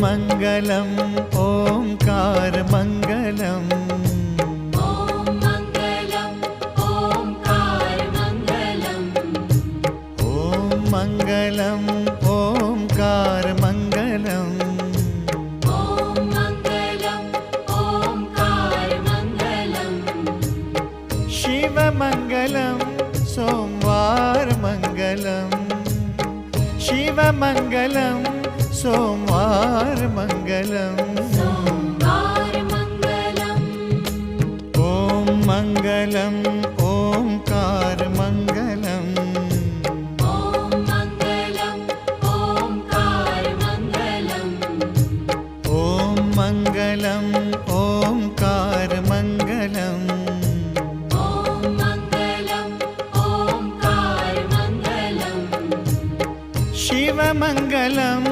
मङ्गलम् ओंकार मङ्गलम् ॐ मङ्गलम् ओंकार मङ्गलम् ॐ मङ्गलम् ओंकार मङ्गलम् ॐ मङ्गलम् ओंकार मङ्गलम् शिवमङ्गलं सोमवार मङ्गलम् शिवमङ्गलं सोमवार मङ्गलम् सोमवार मङ्गलम् ॐ मङ्गलम् ओंकार मङ्गलम् ॐ मङ्गलम् ओंकार मङ्गलम् ॐ मङ्गलम् ओंकार मङ्गलम् ॐ मङ्गलम् ओंकार मङ्गलम् शिवमङ्गलं